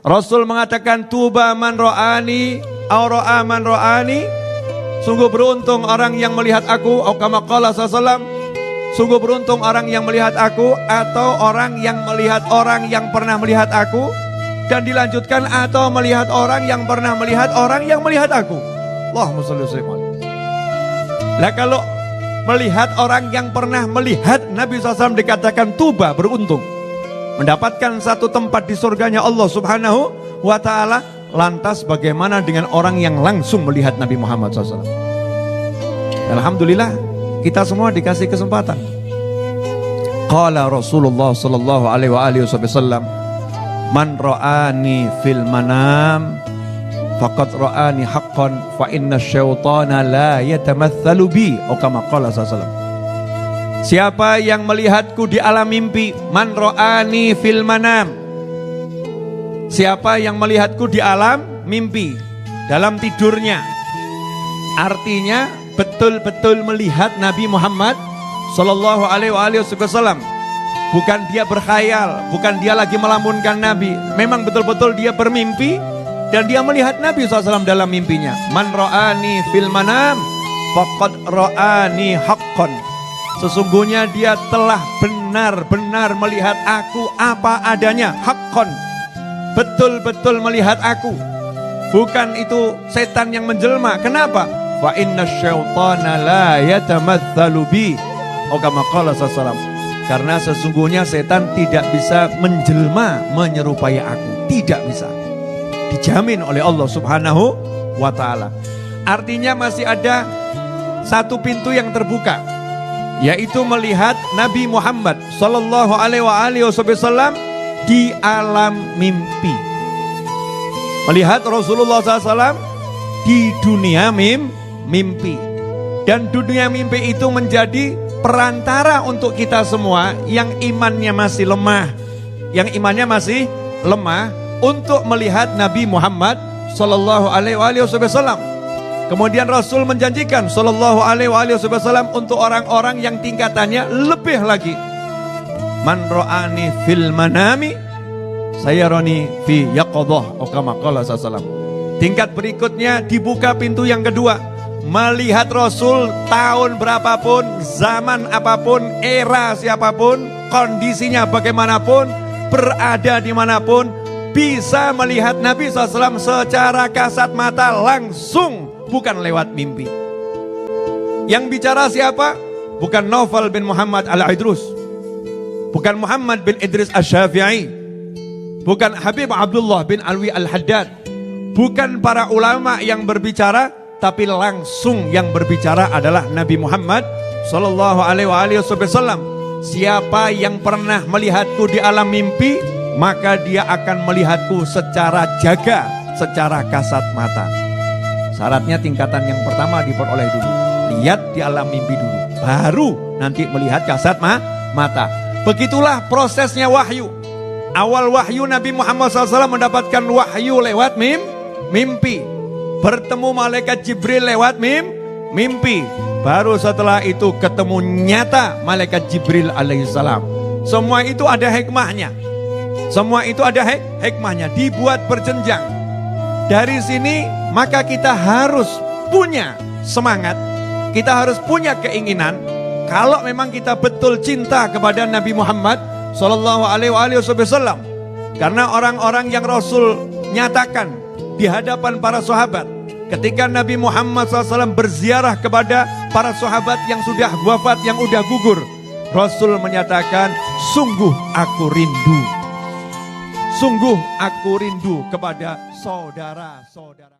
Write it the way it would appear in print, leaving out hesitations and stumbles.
Rasul mengatakan tuba man ro'ani au ro'a man ro'ani. Sungguh beruntung orang yang melihat aku, atau kama qala sallallahu. Sungguh beruntung orang yang melihat aku, atau orang yang melihat orang yang pernah melihat aku. Dan dilanjutkan atau melihat orang yang pernah melihat orang yang melihat aku. Allahumma shalli wa sallim. Lah kalau melihat orang yang pernah melihat Nabi SAW dikatakan tuba, beruntung, mendapatkan satu tempat di surganya Allah Subhanahu wa ta'ala. Lantas bagaimana dengan orang yang langsung melihat Nabi Muhammad SAW? Alhamdulillah kita semua dikasih kesempatan. Qala Rasulullah sallallahu alaihi wasallam, man ra'ani fil manam faqad ra'ani haqqan fa inna syaitana la yatamatsalu bi, atau kama qala sallallahu. Siapa yang melihatku di alam mimpi, man ra'ani fil manam. Siapa yang melihatku di alam mimpi, dalam tidurnya. Artinya betul-betul melihat Nabi Muhammad sallallahu alaihi wasallam. Bukan dia berkhayal, bukan dia lagi melamunkan Nabi. Memang betul-betul dia bermimpi dan dia melihat Nabi SAW dalam mimpinya. Man ra'ani fil manam faqad ra'ani haqqan. Sesungguhnya dia telah benar-benar melihat aku apa adanya, haqqan. Betul-betul melihat aku. Bukan itu setan yang menjelma. Kenapa? Fa inna syaitana la yatamatsalu bi, atau kama qala sallallahu. Karena sesungguhnya setan tidak bisa menjelma menyerupai aku. Tidak bisa. Dijamin oleh Allah Subhanahu wa ta'ala. Artinya masih ada satu pintu yang terbuka, yaitu melihat Nabi Muhammad sallallahu alaihi wasallam di alam mimpi. Melihat Rasulullah SAW di dunia mimpi. Dan dunia mimpi itu menjadi perantara untuk kita semua yang imannya masih lemah, untuk melihat Nabi Muhammad sallallahu alaihi wasallam. Kemudian Rasul menjanjikan sallallahu alaihi wasallam untuk orang-orang yang tingkatannya lebih lagi. Man ra'ani fil manami sayarani fi yaqadhah, atau kama qala sallallahu. Tingkat berikutnya dibuka pintu yang kedua. Melihat Rasul tahun berapapun, zaman apapun, era siapapun, kondisinya bagaimanapun, berada dimanapun, bisa melihat Nabi SAW secara kasat mata langsung, bukan lewat mimpi. Yang bicara siapa? Bukan Naufal bin Muhammad al-Idrus, bukan Muhammad bin Idris al-Syafi'i, bukan Habib Abdullah bin Alwi al-Haddad, bukan para ulama yang berbicara, tapi langsung yang berbicara adalah Nabi Muhammad sallallahu alaihi wasallam. Siapa yang pernah melihatku di alam mimpi, maka dia akan melihatku secara jaga, secara kasat mata. Syaratnya tingkatan yang pertama diperoleh dulu. Lihat di alam mimpi dulu, baru nanti melihat kasat mata. Begitulah prosesnya wahyu. Awal wahyu Nabi Muhammad SAW mendapatkan wahyu lewat mimpi. Bertemu malaikat Jibril lewat mimpi. Baru setelah itu ketemu nyata malaikat Jibril alaihissalam. Semua itu ada hikmahnya. Dibuat berjenjang. Dari sini maka kita harus punya semangat. Kita harus punya keinginan. Kalau memang kita betul cinta kepada Nabi Muhammad sallallahu alaihi wasallam. Karena orang-orang yang Rasul nyatakan di hadapan para sahabat, ketika Nabi Muhammad SAW berziarah kepada para sahabat yang sudah wafat, yang sudah gugur, Rasul menyatakan, sungguh aku rindu kepada saudara-saudara.